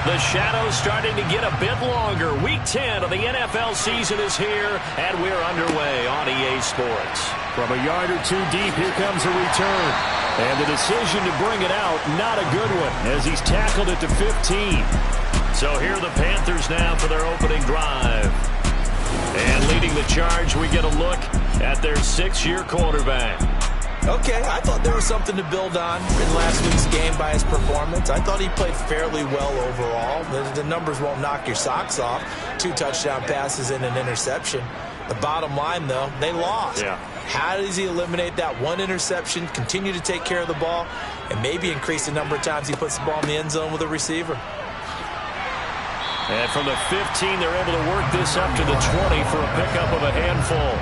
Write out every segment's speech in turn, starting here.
The shadow's starting to get a bit longer. Week 10 of the NFL season is here, and we're underway on EA Sports. From a yard or two deep, here comes a return. And the decision to bring it out, not a good one, as he's tackled it to 15. So here are the Panthers now for their opening drive. And leading the charge, we get a look at their 6-year quarterback. Okay, I thought there was something to build on in last week's game by his performance. I thought he played fairly well overall. The numbers won't knock your socks off. 2 touchdown passes and an interception. The bottom line, though, they lost. Yeah. How does he eliminate that one interception, continue to take care of the ball, and maybe increase the number of times he puts the ball in the end zone with a receiver? And from the 15, they're able to work this up to the 20 for a pickup of a handful.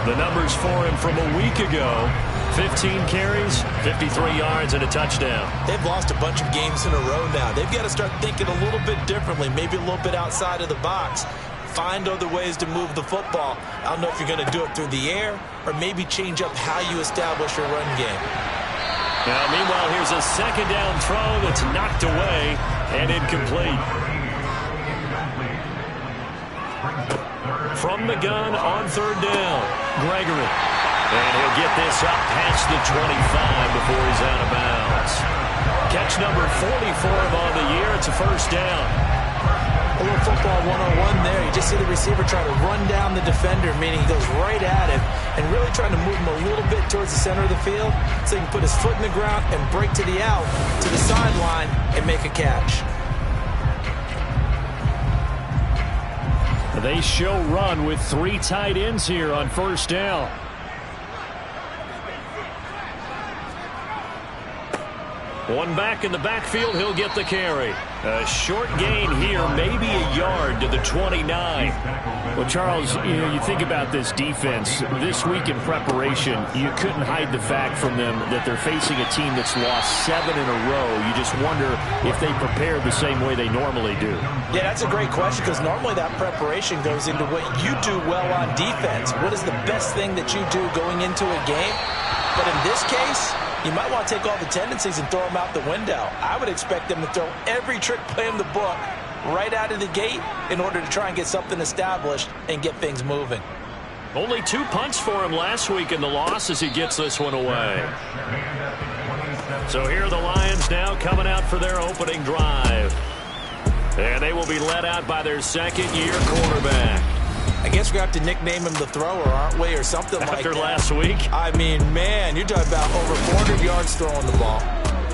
The numbers for him from a week ago: 15 carries, 53 yards, and a touchdown. They've lost a bunch of games in a row now. They've got to start thinking a little bit differently, maybe a little bit outside of the box. Find other ways to move the football. I don't know if you're going to do it through the air or maybe change up how you establish your run game. Now, meanwhile, here's a second down throw that's knocked away and incomplete. From the gun on third down, Gregory. And he'll get this up past the 25 before he's out of bounds. Catch number 40 for him on the year. It's a first down. A little football 101 there. You just see the receiver try to run down the defender, meaning he goes right at him and really trying to move him a little bit towards the center of the field so he can put his foot in the ground and break to the out, to the sideline, and make a catch. They show run with 3 tight ends here on first down. One back in the backfield, he'll get the carry. A short gain here, maybe a yard to the 29. Well, Charles, you think about this defense. This week in preparation, you couldn't hide the fact from them that they're facing a team that's lost 7 in a row. You just wonder if they prepared the same way they normally do. Yeah, that's a great question, because normally that preparation goes into what you do well on defense. What is the best thing that you do going into a game? But in this case, you might want to take all the tendencies and throw them out the window. I would expect them to throw every trick play in the book right out of the gate in order to try and get something established and get things moving. Only 2 punts for him last week in the loss as he gets this one away. So here are the Lions now coming out for their opening drive. And they will be led out by their second-year quarterback. I guess we're going to have to nickname him the thrower, aren't we, or something like that. After last week? I mean, man, you're talking about over 400 yards throwing the ball.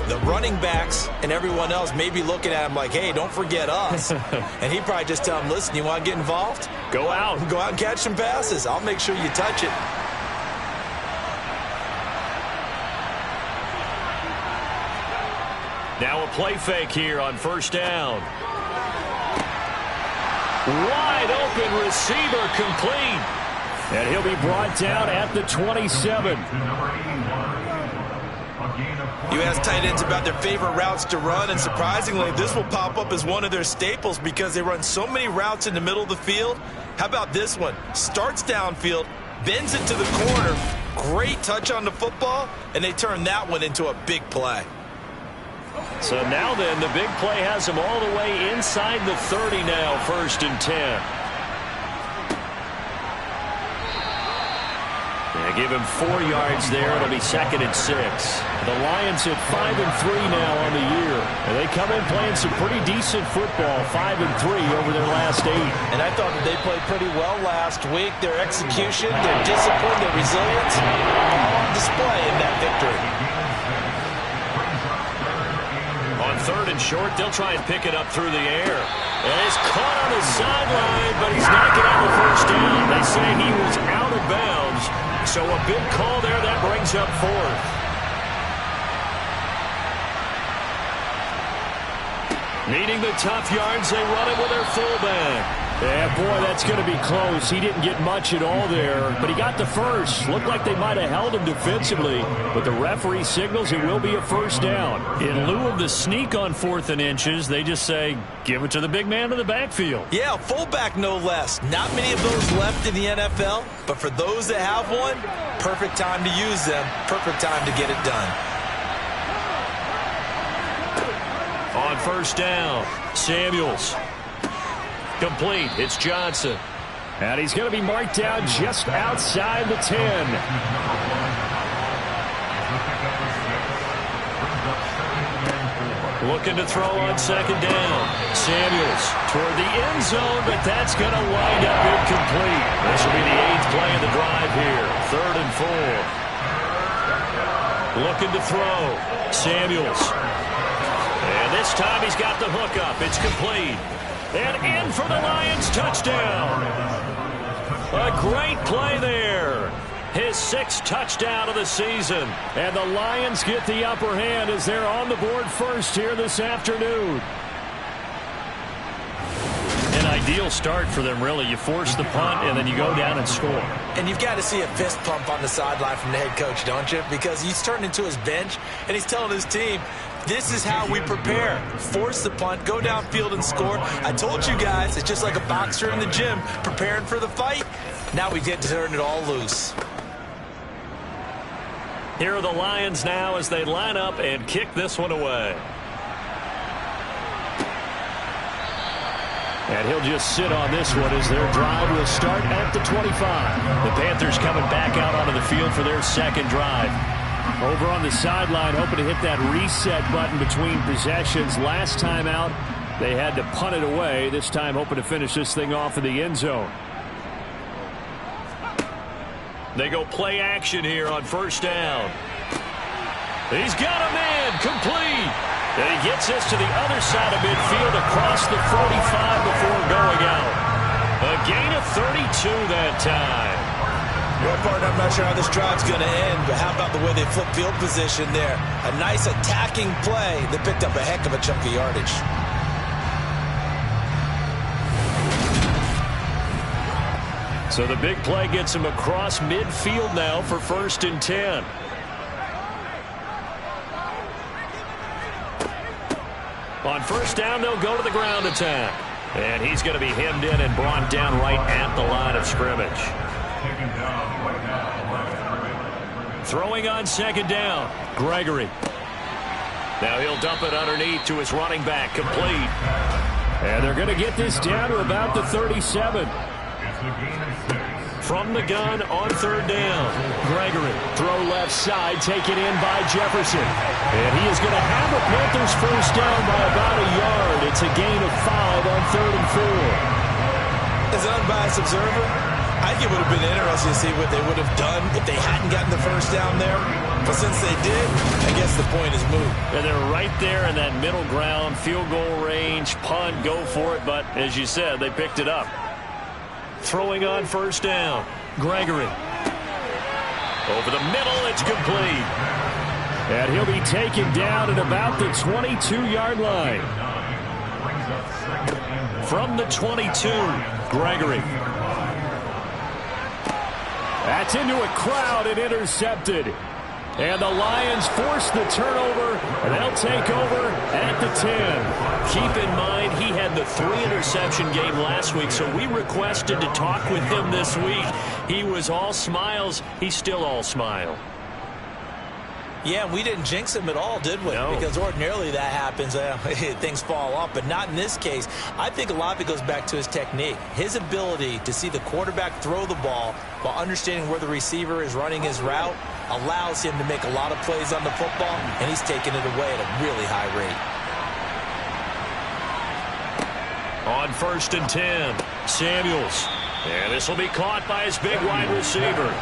The running backs and everyone else may be looking at him like, hey, don't forget us. And he'd probably just tell him, listen, you want to get involved? Go out. Go out and catch some passes. I'll make sure you touch it. Now a play fake here on first down. Wide open receiver, complete. And he'll be brought down at the 27. You ask tight ends about their favorite routes to run, and surprisingly, this will pop up as one of their staples because they run so many routes in the middle of the field. How about this one? Starts downfield, bends it to the corner, great touch on the football, and they turn that one into a big play. So now then, the big play has him all the way inside the 30 now, 1st and 10. They give him 4 yards there. It'll be 2nd and 6. The Lions at 5-3 now on the year. And they come in playing some pretty decent football, 5-3 over their last 8. And I thought that they played pretty well last week. Their execution, their discipline, their resilience, all on display in that victory. On 3rd and short, they'll try and pick it up through the air. And it's caught on the sideline, but he's not getting the first down. They say he was out of bounds. So a big call there, that brings up 4th. Needing the tough yards, they run it with their fullback. Yeah, boy, that's going to be close. He didn't get much at all there, but he got the first. Looked like they might have held him defensively, but the referee signals it will be a first down. In lieu of the sneak on 4th and inches, they just say, give it to the big man in the backfield. Yeah, fullback no less. Not many of those left in the NFL, but for those that have one, perfect time to use them, perfect time to get it done. On first down. Samuels. Complete. It's Johnson. And he's going to be marked down just outside the 10. Looking to throw on second down. Samuels toward the end zone, but that's going to wind up incomplete. This will be the 8th play of the drive here. 3rd and 4. Looking to throw. Samuels. And this time he's got the hook up. It's complete. And in for the Lions touchdown. A great play there. His 6th touchdown of the season. And the Lions get the upper hand as they're on the board first here this afternoon. An ideal start for them, really. You force the punt, and then you go down and score. And you've got to see a fist pump on the sideline from the head coach, don't you? Because he's turned into his bench, and he's telling his team, this is how we prepare. Force the punt, go downfield and score. I told you guys, it's just like a boxer in the gym preparing for the fight. Now we get to turn it all loose. Here are the Lions now as they line up and kick this one away. And he'll just sit on this one as their drive will start at the 25. The Panthers coming back out onto the field for their 2nd drive. Over on the sideline, hoping to hit that reset button between possessions. Last time out, they had to punt it away. This time hoping to finish this thing off in the end zone. They go play action here on first down. He's got a man, complete. And he gets this to the other side of midfield across the 45 before going out. A gain of 32 that time. Well, partner, I'm not sure how this drive's going to end, but how about the way they flip field position there? A nice attacking play that picked up a heck of a chunk of yardage. So the big play gets him across midfield now for 1st and 10. On first down, they'll go to the ground attack. And he's going to be hemmed in and brought down right at the line of scrimmage. Throwing on second down, Gregory. Now he'll dump it underneath to his running back, complete. And they're going to get this down to about the 37. From the gun on 3rd down, Gregory. Throw left side, taken in by Jefferson. And he is going to have the Panthers first down by about a yard. It's a gain of 5 on 3rd and 4. As an unbiased observer, I think it would have been interesting to see what they would have done if they hadn't gotten the first down there. But since they did, I guess the point is moot. And they're right there in that middle ground, field goal range, punt, go for it. But as you said, they picked it up. Throwing on first down, Gregory. Over the middle, it's complete. And he'll be taken down at about the 22-yard line. From the 22, Gregory. That's into a crowd and intercepted. And the Lions force the turnover, and they'll take over at the 10. Keep in mind, he had the 3-interception game last week, so we requested to talk with him this week. He was all smiles. He's still all smile. Yeah, we didn't jinx him at all, did we? No. Because ordinarily that happens. Things fall off, but not in this case. I think a lot of it goes back to his technique. His ability to see the quarterback throw the ball while understanding where the receiver is running his route allows him to make a lot of plays on the football, and he's taking it away at a really high rate. On 1st and 10, Samuels. And this will be caught by his big wide receiver.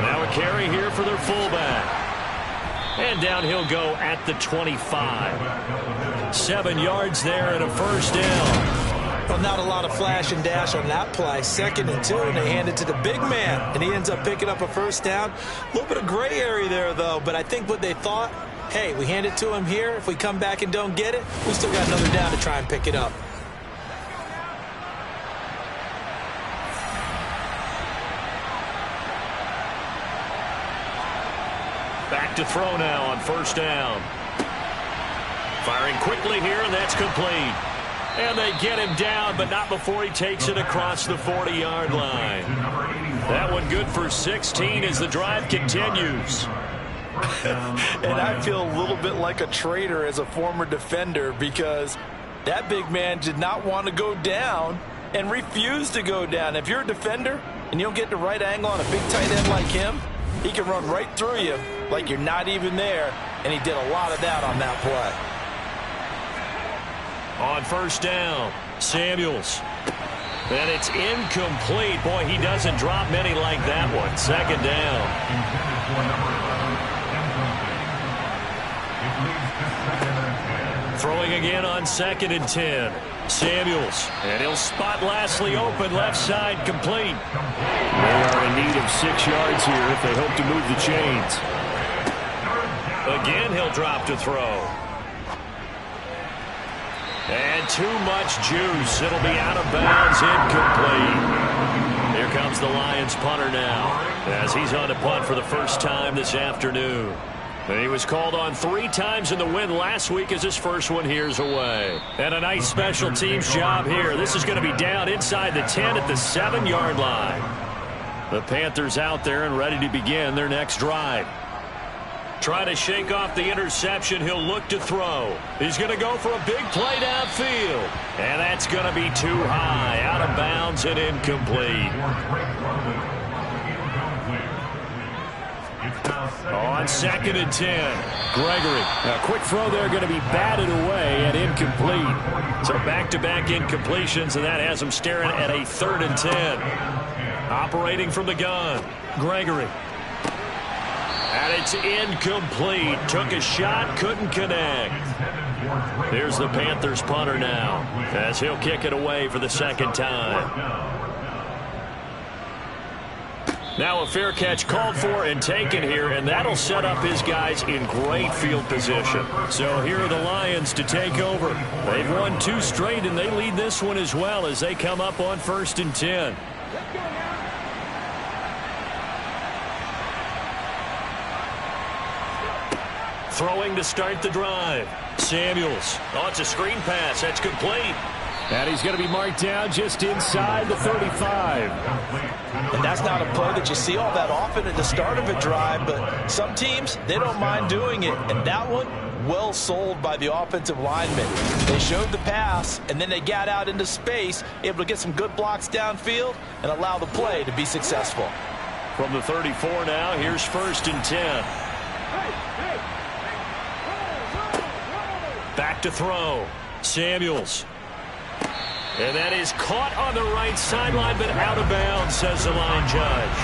Now a carry here for their fullback. And down he'll go at the 25. 7 yards there and a first down. Well, not a lot of flash and dash on that play. 2nd and 2, and they hand it to the big man, and he ends up picking up a first down. A little bit of gray area there, though, but I think what they thought, hey, we hand it to him here. If we come back and don't get it, we still got another down to try and pick it up. Back to throw now on first down. Firing quickly here, and that's complete. And they get him down, but not before he takes it across the 40-yard line. That one good for 16 as the drive continues. And I feel a little bit like a traitor as a former defender because that big man did not want to go down and refused to go down. If you're a defender and you don't get the right angle on a big tight end like him, he can run right through you like you're not even there, and he did a lot of that on that play. On first down, Samuels. And it's incomplete. Boy, he doesn't drop many like that one. Second down. Throwing again on 2nd and 10. Samuels. And he'll spot Lastly open, left side complete. They are in need of 6 yards here if they hope to move the chains. Again, he'll drop to throw. And too much juice. It'll be out of bounds, incomplete. Here comes the Lions punter now as he's on to punt for the first time this afternoon. And he was called on 3 times in the win last week as his first one here's away. And a nice special teams job here. This is going to be down inside the 10 at the 7-yard line. The Panthers out there and ready to begin their next drive. Trying to shake off the interception. He'll look to throw. He's going to go for a big play downfield. And that's going to be too high. Out of bounds and incomplete. On 2nd and 10. Gregory. A quick throw there going to be batted away and incomplete. So back-to-back incompletions, and that has him staring at a 3rd and 10. Operating from the gun. Gregory. And it's incomplete. Took a shot, couldn't connect. Here's the Panthers punter now as he'll kick it away for the 2nd time. Now a fair catch called for and taken here, and that'll set up his guys in great field position. So here are the Lions to take over. They've won 2 straight, and they lead this one as well as they come up on 1st and 10. Throwing to start the drive. Samuels. Oh, it's a screen pass. That's complete. And he's going to be marked down just inside the 35. And that's not a play that you see all that often at the start of a drive, but some teams, they don't mind doing it. And that one, well sold by the offensive lineman. They showed the pass, and then they got out into space, able to get some good blocks downfield and allow the play to be successful. From the 34 now, here's 1st and 10. Back to throw. Samuels. And that is caught on the right sideline, but out of bounds, says the line judge.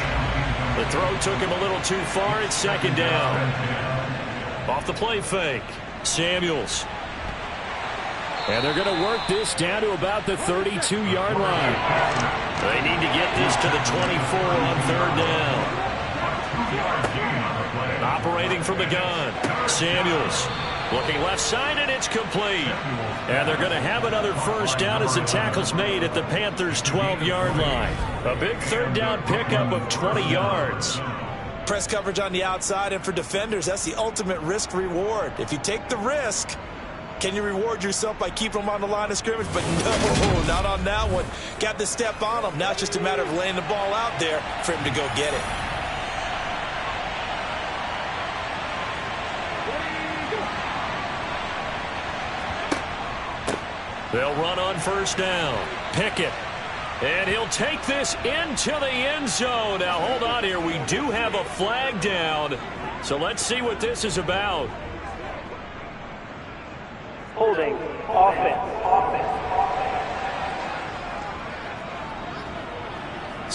The throw took him a little too far. It's 2nd down. Off the play fake. Samuels. And they're going to work this down to about the 32-yard line. They need to get this to the 24 on 3rd down. Operating from the gun. Samuels. Looking left side, and it's complete. And they're going to have another first down as the tackle's made at the Panthers' 12-yard line. A big 3rd down pickup of 20 yards. Press coverage on the outside, and for defenders, that's the ultimate risk-reward. If you take the risk, can you reward yourself by keeping them on the line of scrimmage? But no, not on that one. Got to step on them. Now it's just a matter of laying the ball out there for him to go get it. They'll run on first down. Pickett. And he'll take this into the end zone. Now, hold on here. We do have a flag down. So let's see what this is about. Holding. Offense.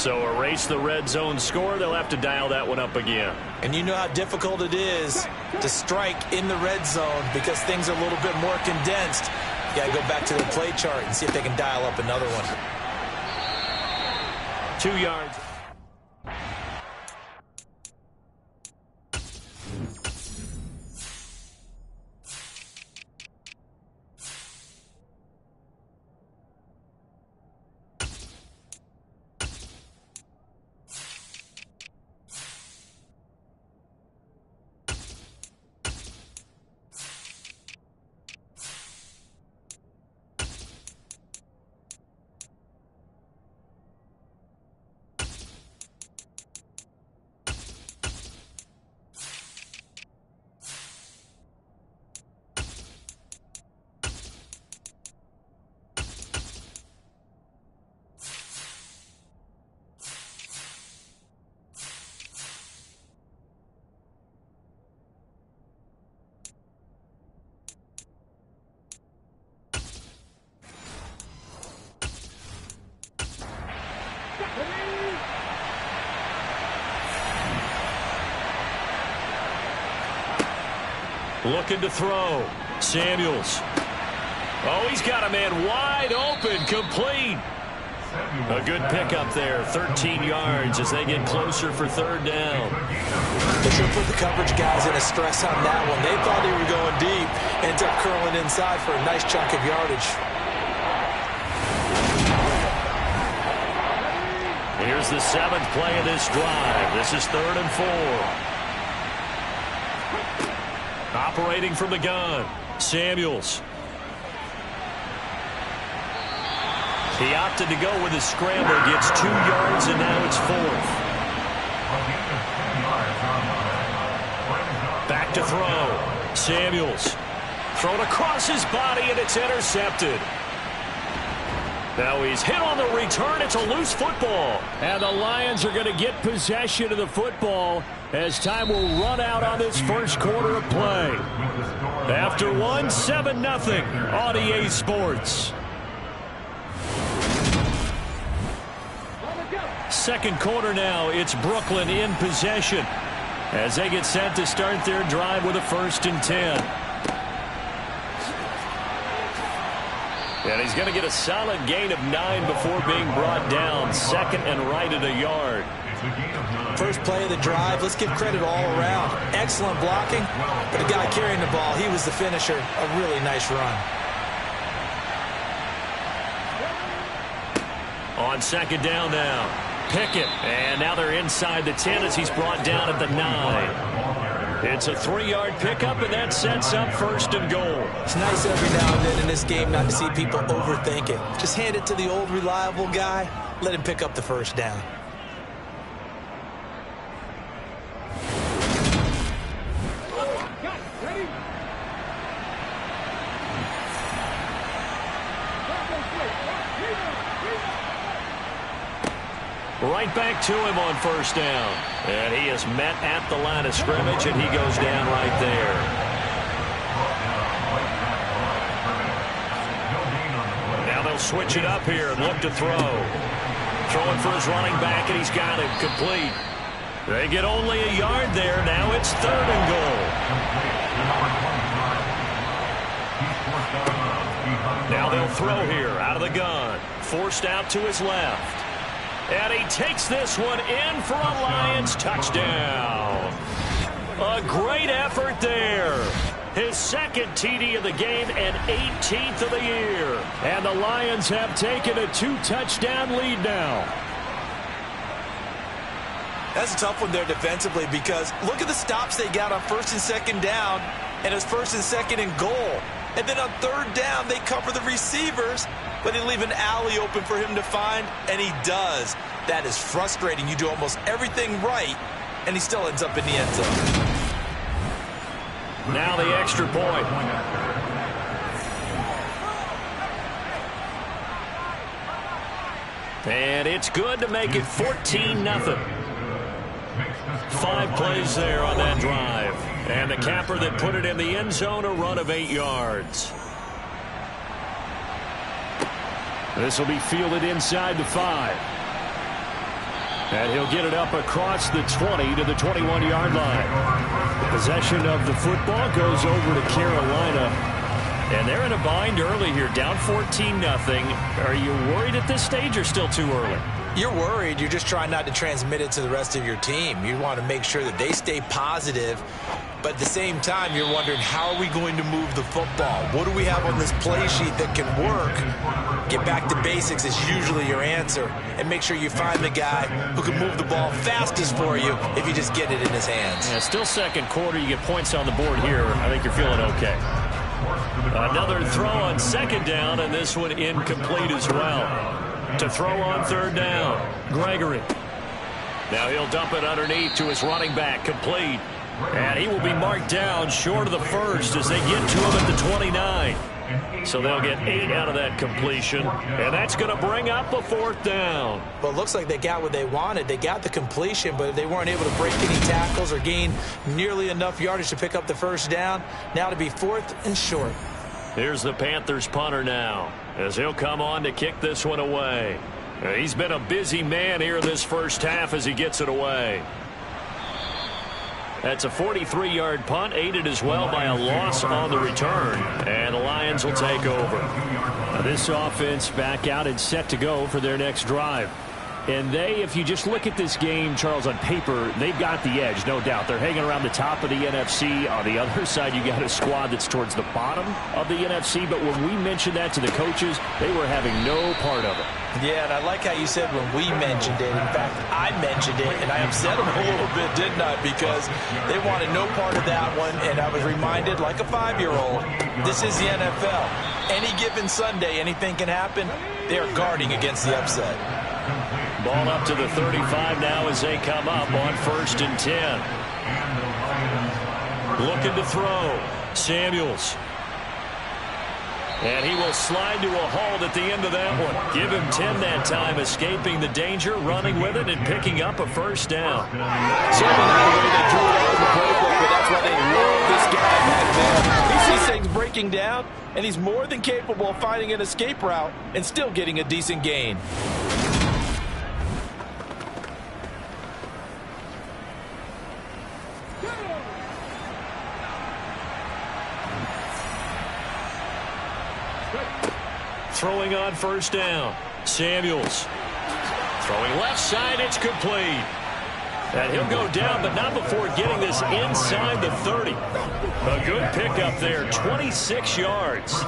So erase the red zone score. They'll have to dial that one up again. And you know how difficult it is to strike in the red zone because things are a little bit more condensed. You got to go back to the play chart and see if they can dial up another one. 2 yards. Looking to throw. Samuels. Oh, he's got a man wide open, complete. A good pickup there, 13 yards as they get closer for third down. They should put the coverage guys in a stress on that one. They thought they were going deep, ends up curling inside for a nice chunk of yardage. Here's the 7th play of this drive. This is 3rd and 4. Operating from the gun, Samuels. He opted to go with his scramble, gets 2 yards, and now it's 4th. Back to throw. Samuels. Thrown across his body, and it's intercepted. Now he's hit on the return. It's a loose football. And the Lions are going to get possession of the football as time will run out on this first quarter of play. After 7-0 on EA Sports. Second quarter now, it's Brooklyn in possession as they get set to start their drive with a 1st and 10. And he's going to get a solid gain of 9 before being brought down. 2nd and right at a yard. First play of the drive, let's give credit all around. Excellent blocking, but the guy carrying the ball, he was the finisher. A really nice run. On 2nd down now. Pickett, and now they're inside the 10 as he's brought down at the 9. It's a 3-yard pickup, and that sets up 1st and goal. It's nice every now and then in this game not to see people overthink it. Just hand it to the old reliable guy, let him pick up the 1st down. Right back to him on 1st down. And he is met at the line of scrimmage, and he goes down right there. Now they'll switch it up here and look to throw. Throwing for his running back, and he's got it complete. They get only a yard there. Now it's 3rd and goal. Now they'll throw here out of the gun. Forced out to his left. And he takes this one in for a Lions touchdown. A great effort there. His 2nd TD of the game and 18th of the year. And the Lions have taken a 2-touchdown lead now. That's a tough one there defensively because look at the stops they got on 1st and 2nd down, and it's 1st and 2nd and goal. And then on 3rd down, they cover the receivers, but they leave an alley open for him to find, and he does. That is frustrating. You do almost everything right, and he still ends up in the end zone. Now the extra point. And it's good to make it 14-0. 5 plays there on that drive. And the capper that put it in the end zone, a run of 8 yards. This will be fielded inside the 5. And he'll get it up across the 20 to the 21-yard line. The possession of the football goes over to Carolina. And they're in a bind early here, down 14-0. Are you worried at this stage or still too early? You're worried. You're just trying not to transmit it to the rest of your team. You want to make sure that they stay positive. But at the same time, you're wondering, how are we going to move the football? What do we have on this play sheet that can work? Get back to basics is usually your answer. And make sure you find the guy who can move the ball fastest for you if you just get it in his hands. Yeah, still 2nd quarter. You get points on the board here. I think you're feeling okay. Another throw on 2nd down, and this one incomplete as well. To throw on 3rd down, Gregory. Now he'll dump it underneath to his running back, complete. And he will be marked down short of the 1st as they get to him at the 29. So they'll get 8 out of that completion, and that's going to bring up a 4th down. Well, it looks like they got what they wanted. They got the completion, but they weren't able to break any tackles or gain nearly enough yardage to pick up the 1st down. Now to be 4th and short. Here's the Panthers punter now as he'll come on to kick this one away. He's been a busy man here in this first half as he gets it away. That's a 43-yard punt, aided as well by a loss on the return. And the Lions will take over. Now this offense back out and set to go for their next drive. And if you just look at this game, Charles, on paper, they've got the edge, no doubt. They're hanging around the top of the NFC. On the other side, you got a squad that's towards the bottom of the NFC. But when we mentioned that to the coaches, they were having no part of it. Yeah, and I like how you said when we mentioned it. In fact, I mentioned it, and I upset them a little bit, didn't I? Because they wanted no part of that one, and I was reminded, like a 5-year-old, this is the NFL. Any given Sunday, anything can happen. They're guarding against the upset. Ball up to the 35 now as they come up on 1st and 10. Looking to throw. Samuels. And he will slide to a halt at the end of that one. Give him 10 that time, escaping the danger, running with it, and picking up a first down. Certainly not the way they drew it out of the playbook, but that's why they love this guy back there. He sees things breaking down, and he's more than capable of finding an escape route and still getting a decent gain. Throwing on 1st down. Samuels. Throwing left side, it's complete. And he'll go down, but not before getting this inside the 30. A good pickup there, 26 yards.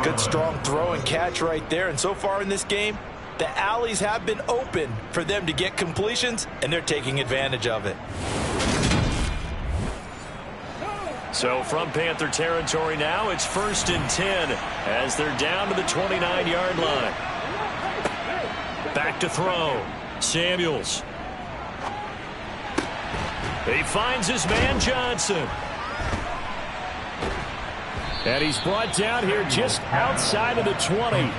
Good strong throw and catch right there. And so far in this game, the alleys have been open for them to get completions, and they're taking advantage of it. So from Panther territory now, it's 1st and 10 as they're down to the 29-yard line. Back to throw. Samuels. He finds his man Johnson. And he's brought down here just outside of the 20.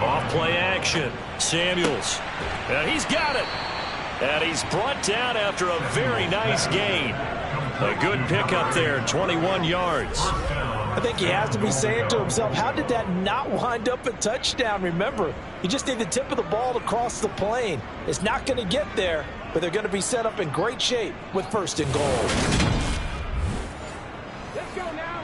Off play action. Samuels. And he's got it. And he's brought down after a very nice gain. A good pickup there, 21 yards. I think he has to be saying to himself, how did that not wind up a touchdown? Remember, you just need the tip of the ball to cross the plane. It's not going to get there, but they're going to be set up in great shape with 1st and goal. Let's go now.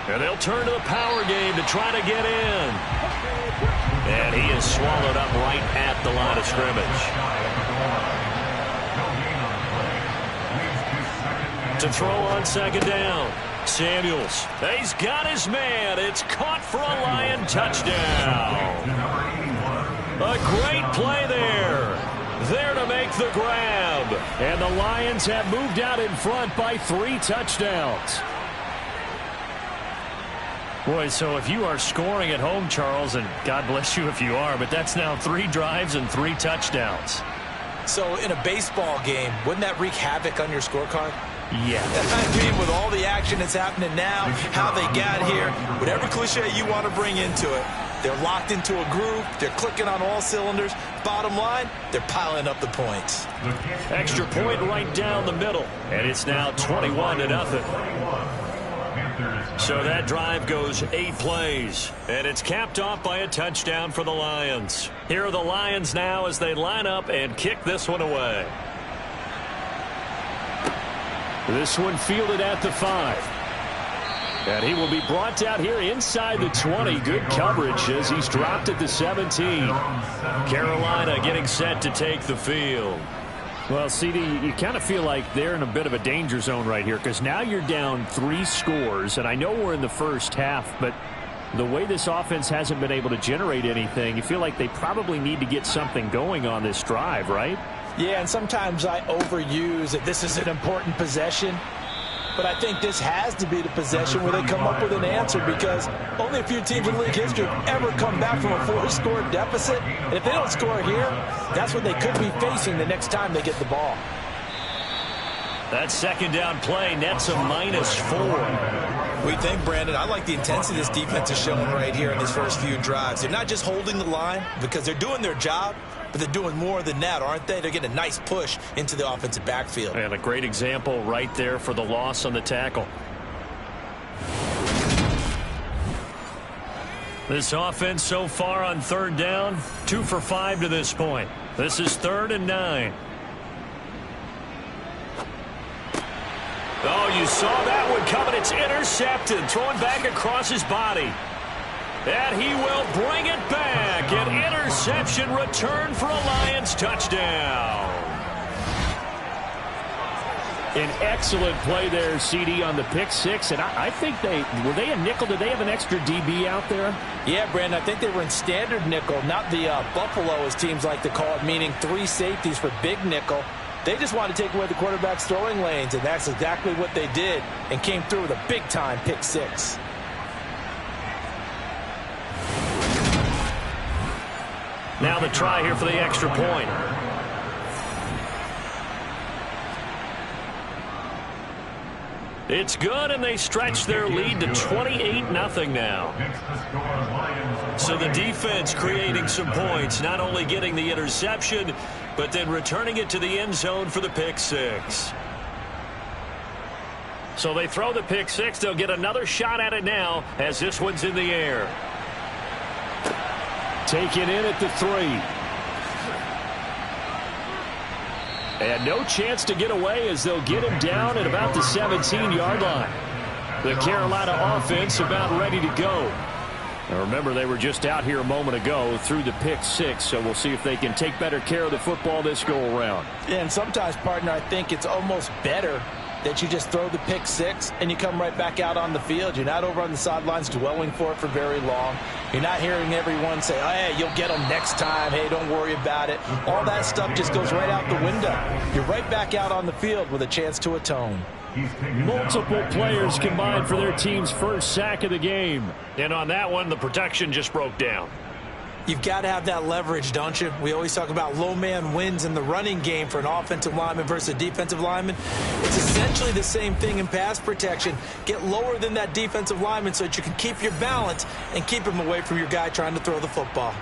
And they'll turn to the power game to try to get in. And he is swallowed up right at the line of scrimmage. To throw on 2nd down. Samuels. He's got his man. It's caught for a Lion touchdown. A great play there. There to make the grab. And the Lions have moved out in front by 3 touchdowns. Boy, so if you are scoring at home, Charles, and God bless you if you are, but that's now 3 drives and 3 touchdowns. So in a baseball game, wouldn't that wreak havoc on your scorecard? Yeah. I mean, with all the action that's happening now, how they got here, whatever cliche you want to bring into it, they're locked into a groove, they're clicking on all cylinders. Bottom line, they're piling up the points. Extra point right down the middle, and it's now 21-0. So that drive goes 8 plays, and it's capped off by a touchdown for the Lions. Here are the Lions now as they line up and kick this one away. This one fielded at the 5. And he will be brought out here inside the 20. Good coverage as he's dropped at the 17. Carolina getting set to take the field. Well, CD, you kind of feel like they're in a bit of a danger zone right here because now you're down 3 scores, and I know we're in the first half, but the way this offense hasn't been able to generate anything, you feel like they probably need to get something going on this drive, right? Yeah, and sometimes I overuse that this is an important possession, but I think this has to be the possession where they come up with an answer because only a few teams in league history have ever come back from a 4-score deficit. And if they don't score here, that's what they could be facing the next time they get the ball. That 2nd down play nets a -4. We think, Brandon, I like the intensity this defense is showing right here in these first few drives. They're not just holding the line because they're doing their job, but they're doing more than that, aren't they? They're getting a nice push into the offensive backfield. And a great example right there for the loss on the tackle. This offense so far on third down, 2 for 5 to this point. This is 3rd and 9. Oh, you saw that one coming. It's intercepted, throwing back across his body. And he will bring it back. An interception return for a Lions touchdown. An excellent play there, CD, on the pick six. And I think were they a nickel? Did they have an extra DB out there? Yeah, Brandon, I think they were in standard nickel, not the Buffalo, as teams like to call it, meaning 3 safeties for big nickel. They just wanted to take away the quarterback's throwing lanes, and that's exactly what they did, and came through with a big-time pick six. Now the try here for the extra point. It's good, and they stretch their lead to 28-0 now. So the defense creating some points, not only getting the interception, but then returning it to the end zone for the pick six. So they throw the pick six. They'll get another shot at it now as this one's in the air. Taken in at the 3. And no chance to get away as they'll get him down at about the 17-yard line. The Carolina offense about ready to go. Now remember, they were just out here a moment ago through the pick six, so we'll see if they can take better care of the football this go-around. Yeah, and sometimes, partner, I think it's almost better that you just throw the pick six and you come right back out on the field. You're not over on the sidelines dwelling for it for very long. You're not hearing everyone say, oh, hey, you'll get them next time. Hey, don't worry about it. All that stuff just goes right out the window. You're right back out on the field with a chance to atone. Multiple players combined for their team's first sack of the game. And on that one, the protection just broke down. You've got to have that leverage, don't you? We always talk about low man wins in the running game for an offensive lineman versus a defensive lineman. It's essentially the same thing in pass protection. Get lower than that defensive lineman so that you can keep your balance and keep him away from your guy trying to throw the football.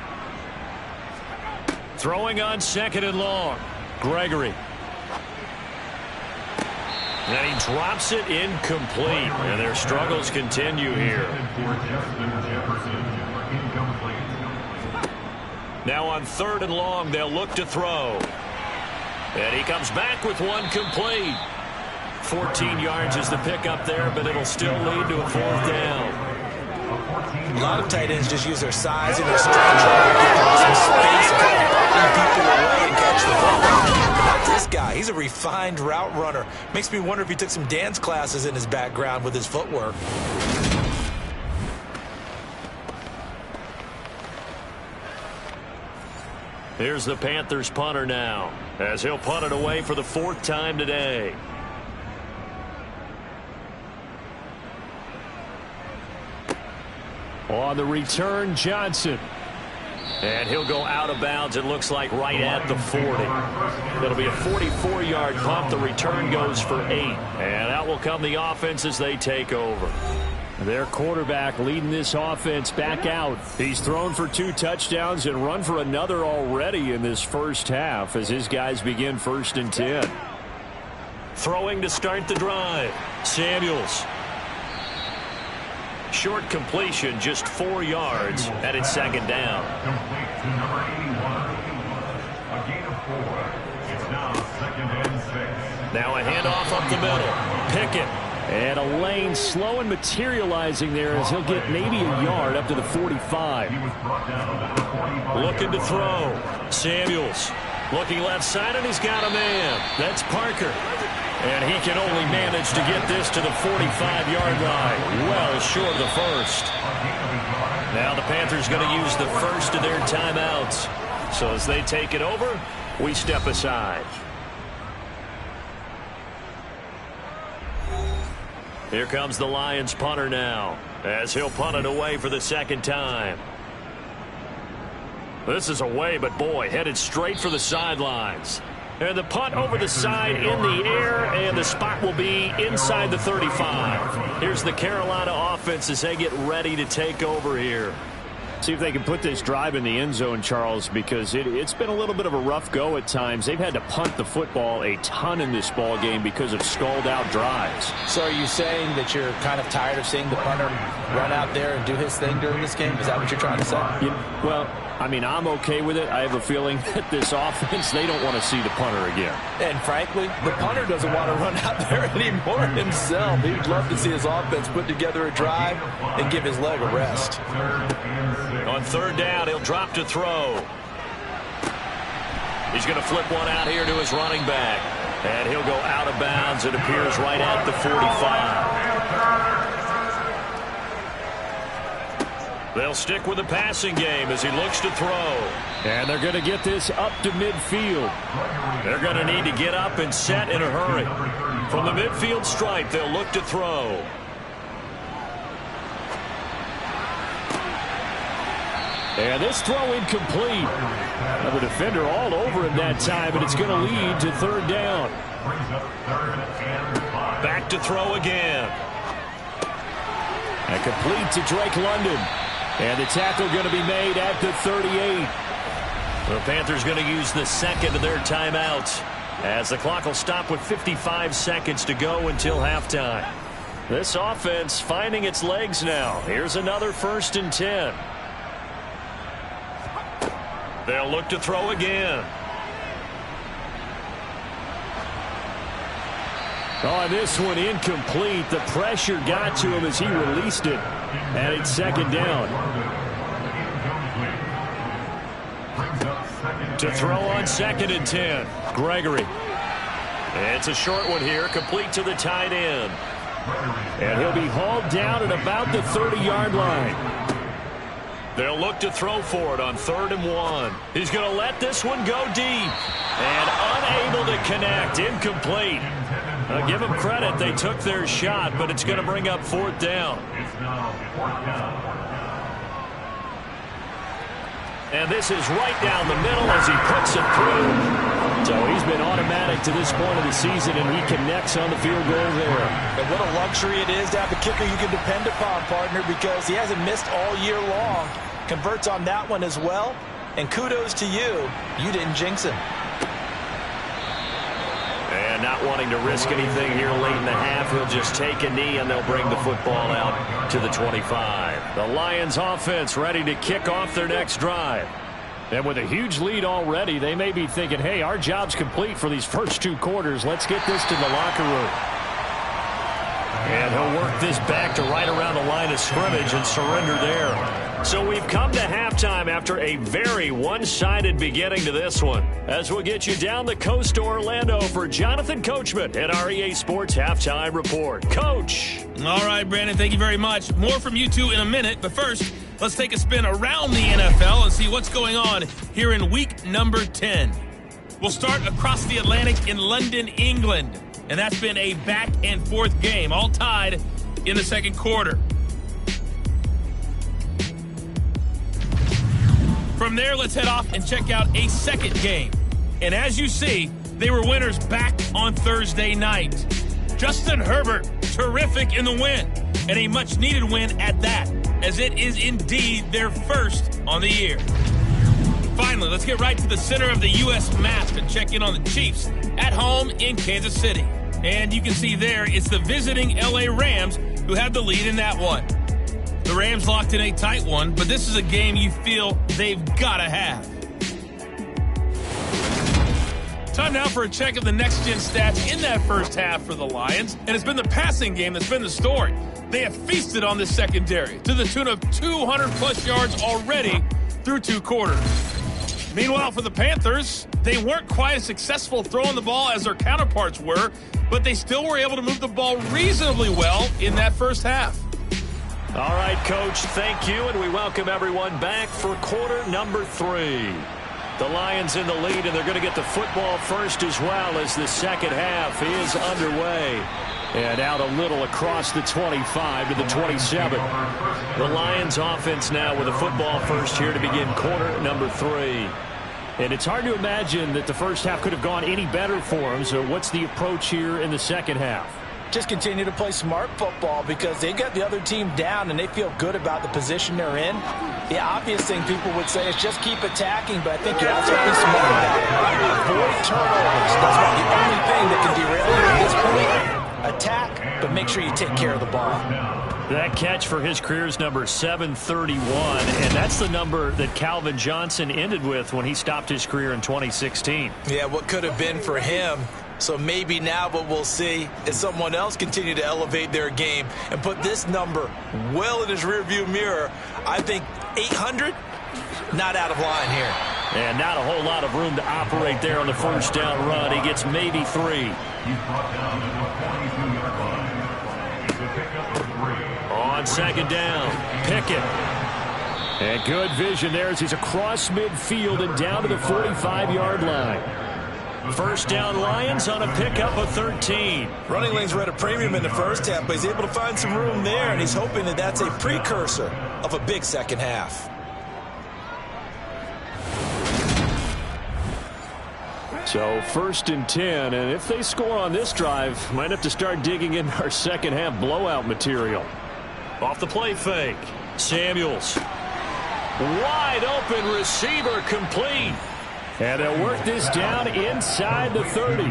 Throwing on 2nd and long. Gregory. And he drops it incomplete. And their struggles continue here. Now on 3rd and long, they'll look to throw. And he comes back with one complete. 14 yards is the pickup there, but it'll still lead to a 4th down. A lot of tight ends just use their size and their strength to get some space, pull people away and catch the ball. Not this guy. He's a refined route runner. Makes me wonder if he took some dance classes in his background with his footwork. Here's the Panthers punter now, as he'll punt it away for the 4th time today. On the return, Johnson. And he'll go out of bounds, it looks like, right at the 40. It'll be a 44-yard punt. The return goes for 8. And out will come the offense as they take over. Their quarterback leading this offense back out. He's thrown for 2 touchdowns and run for another already in this first half as his guys begin 1st and 10. Throwing to start the drive. Samuels. Short completion, just 4 yards, and it's 2nd down. Now a handoff up the middle. Pickett. And a lane slow and materializing there as he'll get maybe a yard up to the 45. Looking to throw. Samuels looking left side, and he's got a man. That's Parker. And he can only manage to get this to the 45-yard line. Well short of the 1st. Now the Panthers going to use the first of their timeouts. So as they take it over, we step aside. Here comes the Lions punter now, as he'll punt it away for the 2nd time. This is away, but boy, headed straight for the sidelines. And the punt over the side in the air, and the spot will be inside the 35. Here's the Carolina offense as they get ready to take over here. See if they can put this drive in the end zone, Charles, because it's been a little bit of a rough go at times. They've had to punt the football a ton in this ball game because of stalled-out drives. So are you saying that you're kind of tired of seeing the punter run out there and do his thing during this game? Is that what you're trying to say? Well, I mean, I'm okay with it. I have a feeling that this offense, they don't want to see the punter again. And frankly, the punter doesn't want to run out there anymore himself. He'd love to see his offense put together a drive and give his leg a rest. On third down, he'll drop to throw. He's going to flip one out here to his running back. And he'll go out of bounds. It appears right at the 45. They'll stick with the passing game as he looks to throw. And they're going to get this up to midfield. They're going to need to get up and set in a hurry. From the midfield stripe, they'll look to throw. And this throw incomplete. Now the defender all over him that time, and it's going to lead to third down. Back to throw again. And complete to Drake London. And the tackle going to be made at the 38. The Panthers going to use the second of their timeouts as the clock will stop with 55 seconds to go until halftime. This offense finding its legs now. Here's another 1st and 10. They'll look to throw again. Oh, and this one incomplete. The pressure got to him as he released it. And it's second down. To throw on 2nd and 10. Gregory. It's a short one here, complete to the tight end. And he'll be hauled down at about the 30-yard line. They'll look to throw for it on 3rd and 1. He's going to let this one go deep. And unable to connect. Incomplete. Give them credit. They took their shot, but it's going to bring up 4th down. And this is right down the middle as he puts it through. So he's been automatic to this point of the season, and he connects on the field goal there. And what a luxury it is to have a kicker you can depend upon, partner, because he hasn't missed all year long. Converts on that one as well. And kudos to you. You didn't jinx him. And not wanting to risk anything here late in the half, he'll just take a knee and they'll bring the football out to the 25. The Lions offense ready to kick off their next drive. And with a huge lead already, they may be thinking, hey, our job's complete for these first 2 quarters. Let's get this to the locker room. And he'll work this back to right around the line of scrimmage and surrender there. So we've come to halftime after a very one-sided beginning to this one. As we'll get you down the coast to Orlando for Jonathan Coachman at our EA Sports Halftime Report. Coach. All right, Brandon, thank you very much. More from you two in a minute, but first, let's take a spin around the NFL and see what's going on here in week number 10. We'll start across the Atlantic in London, England, and that's been a back-and-forth game, all tied in the second quarter. From there, let's head off and check out a second game. And as you see, they were winners back on Thursday night. Justin Herbert, terrific in the win, and a much-needed win at that, as it is indeed their first on the year. Finally, let's get right to the center of the U.S. map and check in on the Chiefs at home in Kansas City. And you can see there, it's the visiting L.A. Rams who have the lead in that one. The Rams locked in a tight one, but this is a game you feel they've got to have. Time now for a check of the next-gen stats in that first half for the Lions, and it's been the passing game that's been the story. They have feasted on this secondary to the tune of 200-plus yards already through 2 quarters. Meanwhile, for the Panthers, they weren't quite as successful throwing the ball as their counterparts were, but they still were able to move the ball reasonably well in that first half. All right, Coach, thank you, and we welcome everyone back for quarter number 3. The Lions in the lead, and they're going to get the football first as well as the second half is underway. And out a little across the 25 to the 27. The Lions offense now with the football first here to begin quarter number 3. And it's hard to imagine that the first half could have gone any better for them. So what's the approach here in the second half? Just continue to play smart football because they got the other team down and they feel good about the position they're in. The obvious thing people would say is just keep attacking, but I think you also have to be smart about it. Avoid turnovers. That's about the only thing that can derail you at this point. Attack, but make sure you take care of the ball. That catch for his career is number 731, and that's the number that Calvin Johnson ended with when he stopped his career in 2016. Yeah, what could have been for him. So maybe now what we'll see is someone else continue to elevate their game and put this number well in his rearview mirror. I think 800, not out of line here. And not a whole lot of room to operate there on the first down run. He gets maybe 3. On second down, Pickett. And good vision there as he's across midfield and down to the 45-yard line. First down Lions on a pickup of 13. Running lanes were at a premium in the first half, but he's able to find some room there, and he's hoping that that's a precursor of a big second half. So first and 10, and if they score on this drive, might have to start digging in our second half blowout material. Off the play fake, Samuels. Wide open receiver complete. And they'll work this down inside the 30.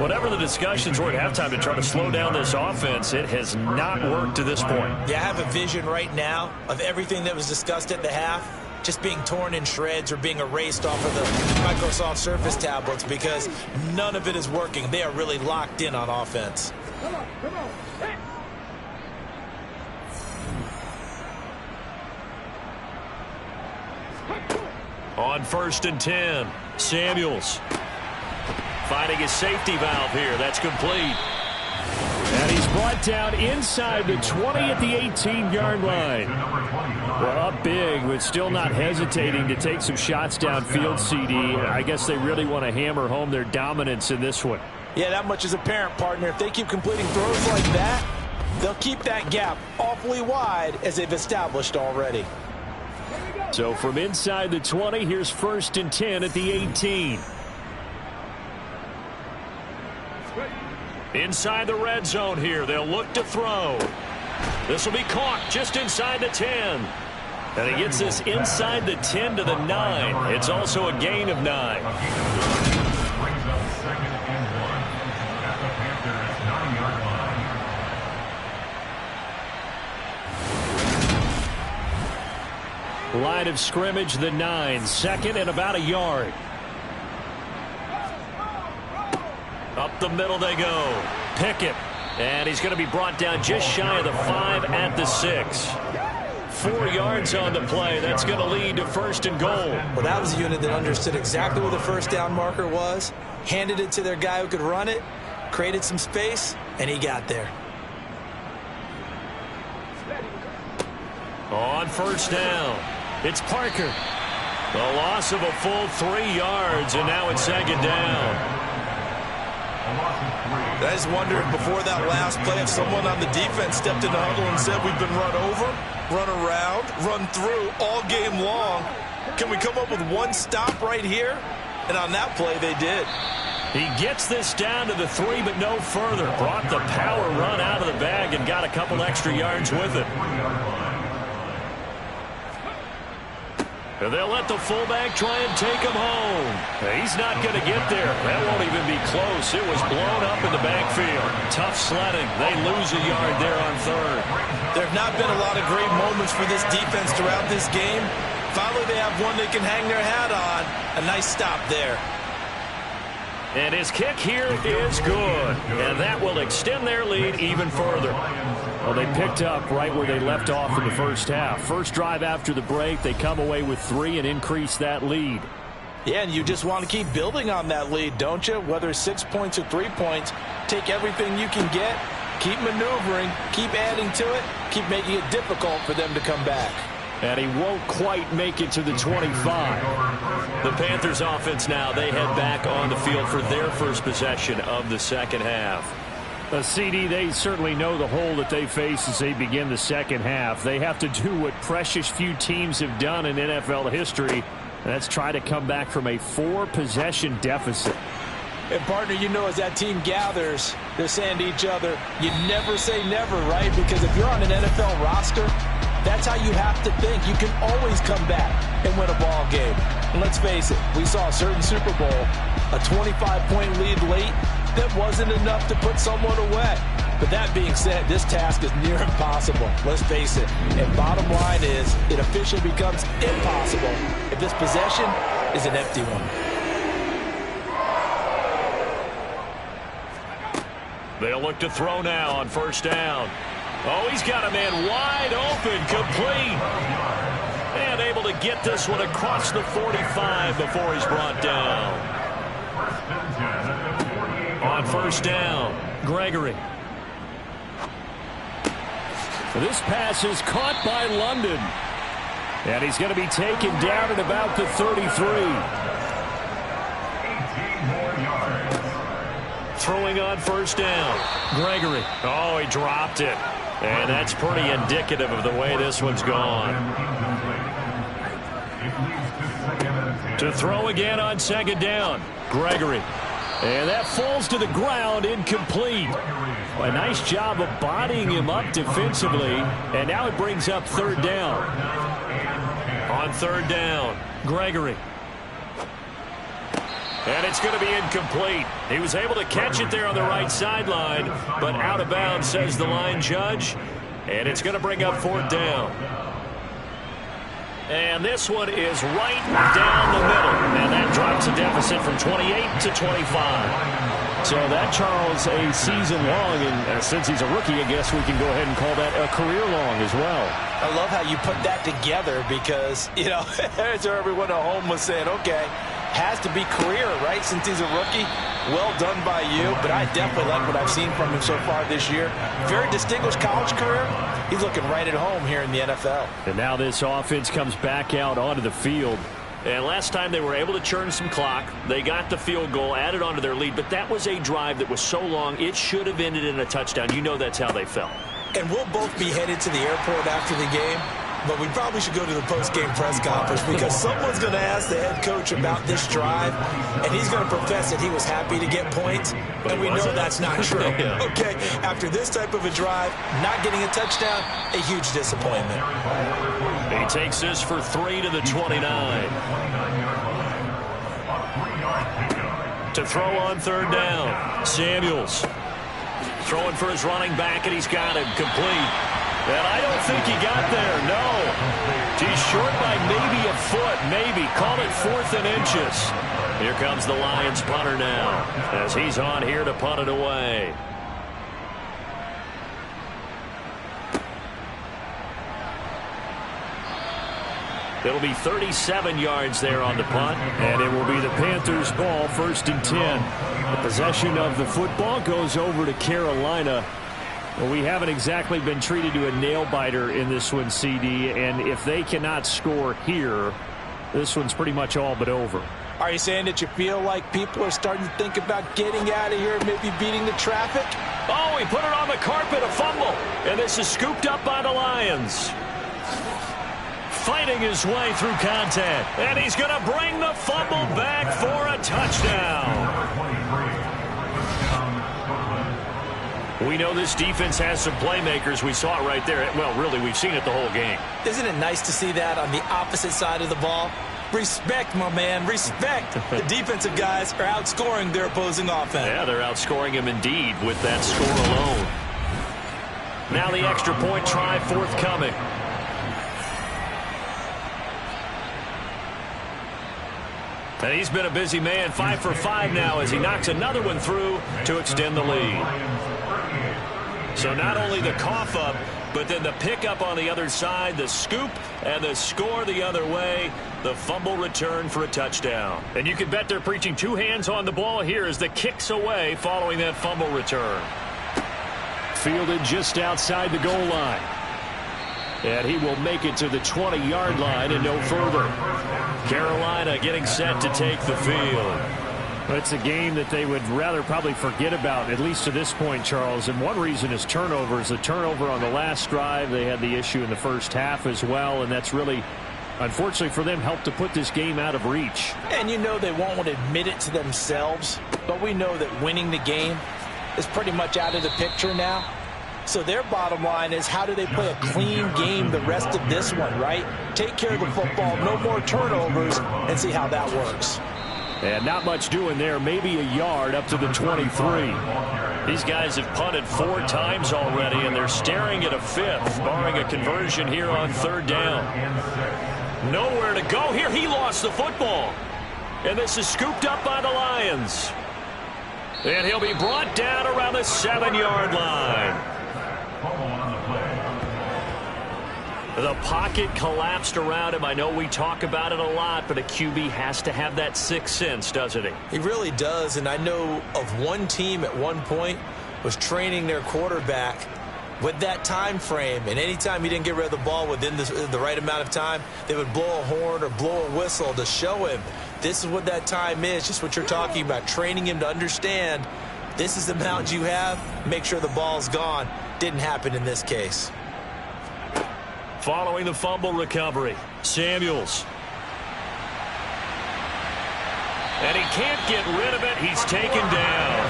Whatever the discussions were at halftime to try to slow down this offense, it has not worked to this point. Yeah, I have a vision right now of everything that was discussed at the half just being torn in shreds or being erased off of the Microsoft Surface tablets because none of it is working. They are really locked in on offense. On first and 10, Samuels finding his safety valve here. That's complete. And he's brought down inside the 20 at the 18-yard line. Well, up big, but still not hesitating to take some shots downfield, CD. I guess they really want to hammer home their dominance in this one. Yeah, that much is apparent, partner. If they keep completing throws like that, they'll keep that gap awfully wide as they've established already. So from inside the 20, here's first and 10 at the 18. Inside the red zone here, they'll look to throw. This will be caught just inside the 10. And he gets this inside the 10 to the 9. It's also a gain of 9. Line of scrimmage, the 9. Second and about a yard. Up the middle they go. Pickett. And he's going to be brought down just shy of the 5 at the 6. 4 yards on the play. That's going to lead to first and goal. Well, that was a unit that understood exactly where the first down marker was, handed it to their guy who could run it, created some space, and he got there. On first down, it's Parker. The loss of a full 3 yards, and now it's second down. I just wonder if before that last play, if someone on the defense stepped in the huddle and said, we've been run over, run around, run through all game long. Can we come up with one stop right here? And on that play, they did. He gets this down to the 3, but no further. Brought the power run out of the bag and got a couple extra yards with it. And they'll let the fullback try and take him home. He's not going to get there. That won't even be close. It was blown up in the backfield. Tough sledding. They lose a yard there on third. There have not been a lot of great moments for this defense throughout this game. Finally, they have one they can hang their hat on. A nice stop there. And his kick here is good. And that will extend their lead even further. Well, they picked up right where they left off in the first half. First drive after the break, they come away with 3 and increase that lead. Yeah, and you just want to keep building on that lead, don't you? Whether it's 6 points or 3 points, take everything you can get, keep maneuvering, keep adding to it, keep making it difficult for them to come back. And he won't quite make it to the 25. The Panthers offense now, they head back on the field for their first possession of the second half. CD, they certainly know the hole that they face as they begin the second half. They have to do what precious few teams have done in NFL history, and that's try to come back from a 4-possession deficit. And, partner, you know, as that team gathers, they're saying to each other, you never say never, right? Because if you're on an NFL roster, that's how you have to think. You can always come back and win a ball game. And let's face it, we saw a certain Super Bowl, a 25-point lead late, that wasn't enough to put someone away. But that being said, this task is near impossible. Let's face it. And bottom line is, it officially becomes impossible if this possession is an empty one. They'll look to throw now on first down. Oh, he's got a man wide open, complete. And able to get this one across the 45 before he's brought down. On first down, Gregory. This pass is caught by London. And he's going to be taken down at about the 33. Throwing on first down, Gregory. Oh, he dropped it. And that's pretty indicative of the way this one's gone. To throw again on second down, Gregory. And that falls to the ground, incomplete. A nice job of bodying him up defensively. And now it brings up third down. On third down, Gregory. And it's going to be incomplete. He was able to catch it there on the right sideline, but out of bounds, says the line judge. And it's going to bring up fourth down. And this one is right down the middle. And that drops a deficit from 28 to 25. So that, Charles, a season long. And since he's a rookie, I guess we can go ahead and call that a career long as well. I love how you put that together because, you know, as everyone at home was saying, okay, has to be career, right, since he's a rookie. Well done by you, but I definitely like what I've seen from him so far this year. Very distinguished college career. He's looking right at home here in the NFL. And now this offense comes back out onto the field. And last time they were able to churn some clock. They got the field goal, added onto their lead, but that was a drive that was so long, it should have ended in a touchdown. You know that's how they felt. And we'll both be headed to the airport after the game. But we probably should go to the post-game press conference because someone's going to ask the head coach about this drive, and he's going to profess that he was happy to get points, and we know that's not true. Yeah. Okay, after this type of a drive, not getting a touchdown, a huge disappointment. He takes this for 3 to the 29. To throw on third down, Samuels. Throwing for his running back, and he's got him complete. And I don't think he got there, no. He's short by maybe a foot, maybe. Call it 4th and inches. Here comes the Lions punter now as he's on here to punt it away. It'll be 37 yards there on the punt. And it will be the Panthers' ball, 1st and 10. The possession of the football goes over to Carolina. Well, we haven't exactly been treated to a nail-biter in this one, CD, and if they cannot score here, this one's pretty much all but over. Are you saying that you feel like people are starting to think about getting out of here and maybe beating the traffic? Oh, he put it on the carpet, a fumble, and this is scooped up by the Lions. Fighting his way through contact, and he's going to bring the fumble back for a touchdown. We know this defense has some playmakers. We saw it right there. Well, really, we've seen it the whole game. Isn't it nice to see that on the opposite side of the ball? Respect, my man, respect. The defensive guys are outscoring their opposing offense. Yeah, they're outscoring him indeed with that score alone. Now the extra point try forthcoming. And he's been a busy man, 5 for 5 now as he knocks another one through to extend the lead. So not only the cough up, but then the pickup on the other side, the scoop, and the score the other way, the fumble return for a touchdown. And you can bet they're preaching 2 hands on the ball here as the kicks away following that fumble return. Fielded just outside the goal line. And he will make it to the 20-yard line and no further. Carolina getting set to take the field. It's a game that they would rather probably forget about, at least to this point, Charles. And one reason is turnovers. The turnover on the last drive, they had the issue in the first half as well. And that's really, unfortunately for them, helped to put this game out of reach. And you know they won't want to admit it to themselves, but we know that winning the game is pretty much out of the picture now. So their bottom line is, how do they play a clean game the rest of this one, right? Take care of the football, no more turnovers, and see how that works. And not much doing there, maybe a yard up to the 23. These guys have punted 4 times already, and they're staring at a 5th, barring a conversion here on 3rd down. Nowhere to go here. He lost the football. And this is scooped up by the Lions. And he'll be brought down around the 7-yard line. The pocket collapsed around him. I know we talk about it a lot, but a QB has to have that sixth sense, doesn't he? He really does, and I know of one team at one point was training their quarterback with that time frame, and anytime he didn't get rid of the ball within the right amount of time, they would blow a horn or blow a whistle to show him this is what that time is, just what you're talking about, training him to understand this is the amount you have, make sure the ball's gone. Didn't happen in this case. Following the fumble recovery, Samuels. And he can't get rid of it. He's taken down.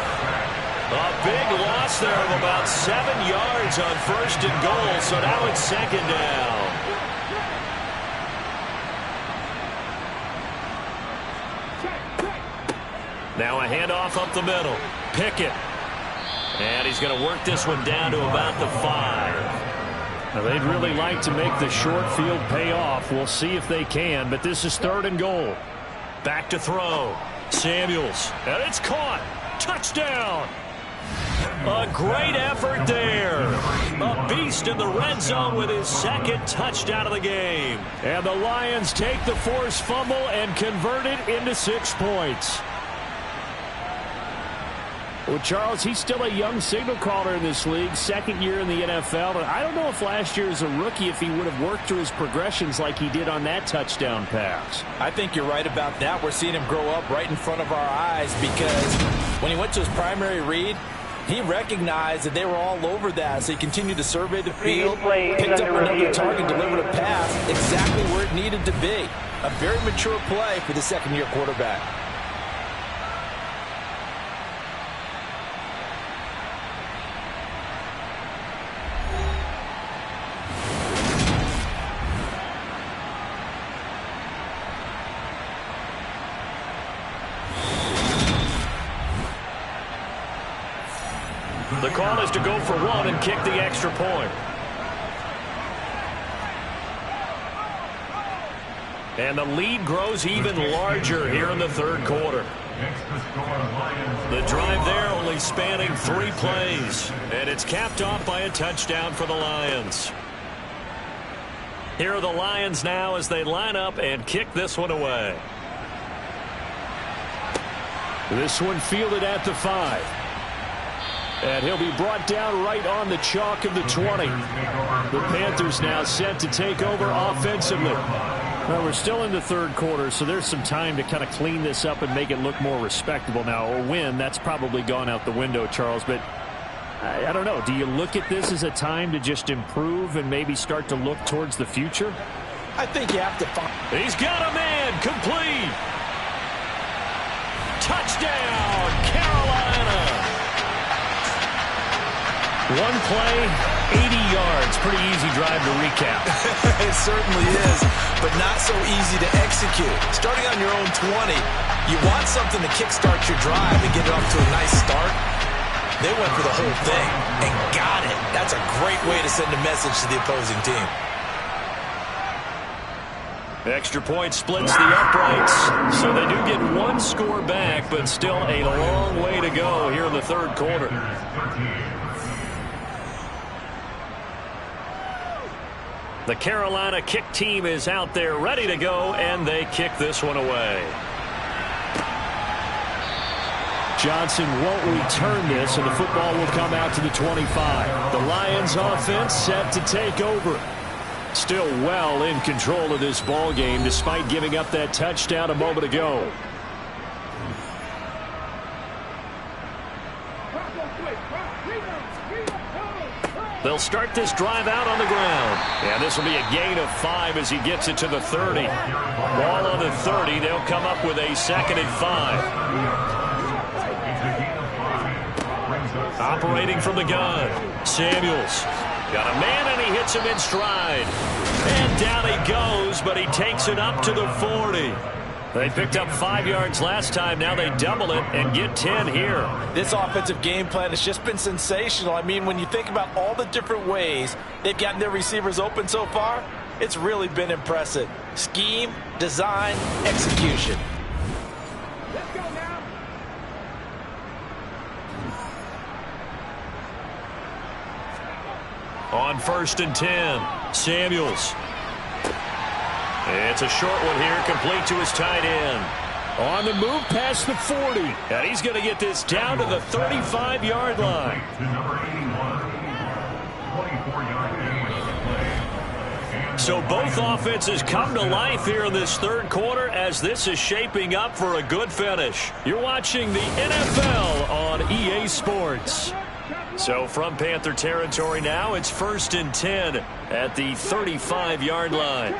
A big loss there of about 7 yards on 1st and goal, so now it's 2nd down. Now a handoff up the middle. Pickett. And he's going to work this one down to about the 5. Now, they'd really like to make the short field pay off. We'll see if they can, but this is 3rd and goal. Back to throw. Samuels. And it's caught. Touchdown. A great effort there. A beast in the red zone with his 2nd touchdown of the game. And the Lions take the forced fumble and convert it into 6 points. Well, Charles, he's still a young signal caller in this league, 2nd year in the NFL. But I don't know if last year as a rookie, if he would have worked through his progressions like he did on that touchdown pass. I think you're right about that. We're seeing him grow up right in front of our eyes, because when he went to his primary read, he recognized that they were all over that. So he continued to survey the field, picked up another target, delivered a pass exactly where it needed to be. A very mature play for the 2nd-year quarterback. The call is to go for 1 and kick the extra point. And the lead grows even larger here in the 3rd quarter. The drive there only spanning 3 plays. And it's capped off by a touchdown for the Lions. Here are the Lions now as they line up and kick this one away. This one fielded at the 5. And he'll be brought down right on the chalk of the 20. The Panthers now set to take over offensively. Well, we're still in the 3rd quarter, so there's some time to kind of clean this up and make it look more respectable now. A win, that's probably gone out the window, Charles. But I don't know. Do you look at this as a time to just improve and maybe start to look towards the future? I think you have to find. He's got a man. Complete. Touchdown, Carolina. One play, 80 yards. Pretty easy drive to recap. It certainly is, but not so easy to execute. Starting on your own 20, you want something to kickstart your drive and get it off to a nice start. They went for the whole thing and got it. That's a great way to send a message to the opposing team. Extra point splits the uprights, so they do get 1 score back, but still a long way to go here in the 3rd quarter. The Carolina kick team is out there ready to go, and they kick this one away. Johnson won't return this, and the football will come out to the 25. The Lions offense set to take over. Still well in control of this ball game despite giving up that touchdown a moment ago. They'll start this drive out on the ground. And this will be a gain of 5 as he gets it to the 30. Ball on the 30. They'll come up with a 2nd and 5. Operating from the gun, Samuels. Got a man, and he hits him in stride. And down he goes, but he takes it up to the 40. They picked up 5 yards last time. Now they double it and get 10 here. This offensive game plan has just been sensational. I mean, when you think about all the different ways they've gotten their receivers open so far, it's really been impressive. Scheme, design, execution. Let's go now. On 1st and 10, Samuels. It's a short one here, complete to his tight end. On the move past the 40. And he's going to get this down to the 35-yard line. So both offenses come to life here in this third quarter as this is shaping up for a good finish. You're watching the NFL on EA Sports. So from Panther territory now, it's 1st and 10 at the 35-yard line.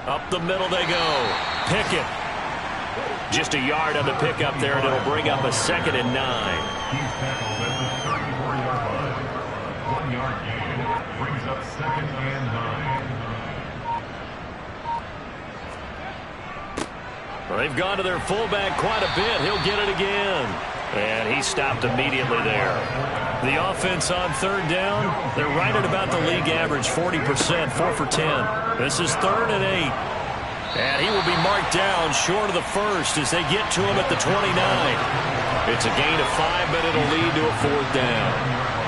Up the middle they go. Pickett. Just a yard on the pickup there, and it'll bring up a 2nd and 9. He's tackled at the 34-yard line. 1-yard gain brings up 2nd and 9. They've gone to their fullback quite a bit. He'll get it again. And he stopped immediately there. The offense on 3rd down, they're right at about the league average, 40%, 4 for 10. This is 3rd and 8. And he will be marked down short of the 1st as they get to him at the 29. It's a gain of 5, but it'll lead to a 4th down.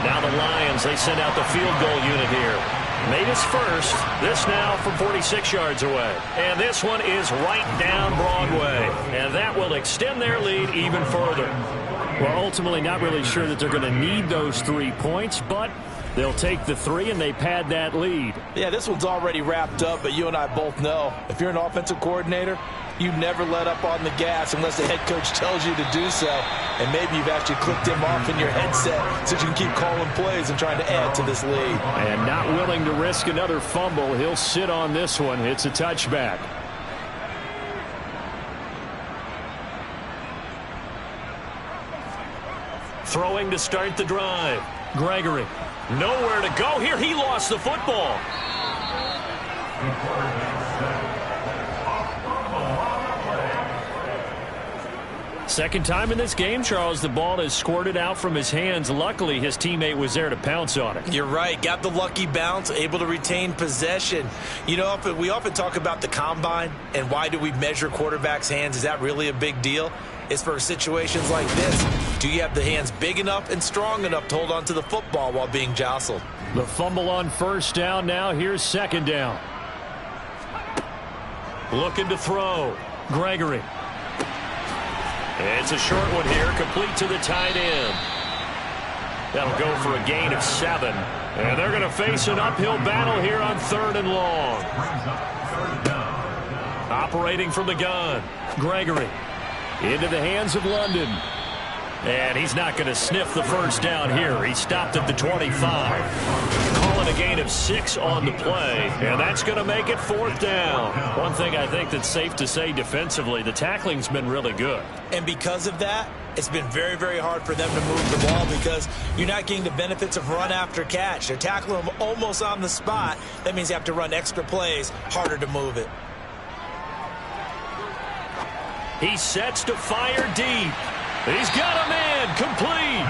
Now the Lions, they send out the field goal unit here. Made his first. This now from 46 yards away. And this one is right down Broadway. And that will extend their lead even further. Well, ultimately not really sure that they're going to need those 3 points, but they'll take the 3 and they pad that lead. Yeah, this one's already wrapped up, but you and I both know if you're an offensive coordinator, you never let up on the gas unless the head coach tells you to do so. And maybe you've actually clicked him off in your headset so you can keep calling plays and trying to add to this lead. And not willing to risk another fumble. He'll sit on this one. It's a touchback. Throwing to start the drive. Gregory. Nowhere to go here. He lost the football. Second time in this game, Charles, the ball is squirted out from his hands. Luckily, his teammate was there to pounce on it. You're right. Got the lucky bounce, able to retain possession. You know, we often talk about the combine and why do we measure quarterbacks' hands. Is that really a big deal? It's for situations like this. Do you have the hands big enough and strong enough to hold on to the football while being jostled? The fumble on 1st down. Now here's 2nd down. Looking to throw. Gregory. It's a short one here, complete to the tight end. That'll go for a gain of 7. And they're going to face an uphill battle here on 3rd and long. Operating from the gun. Gregory. Into the hands of London. And he's not going to sniff the 1st down here. He stopped at the 25. Calling a gain of 6 on the play. And that's going to make it 4th down. One thing I think that's safe to say defensively, the tackling's been really good. And because of that, it's been very, very hard for them to move the ball because you're not getting the benefits of run after catch. They're tackling them almost on the spot. That means you have to run extra plays, harder to move it. He sets to fire deep. He's got a man complete.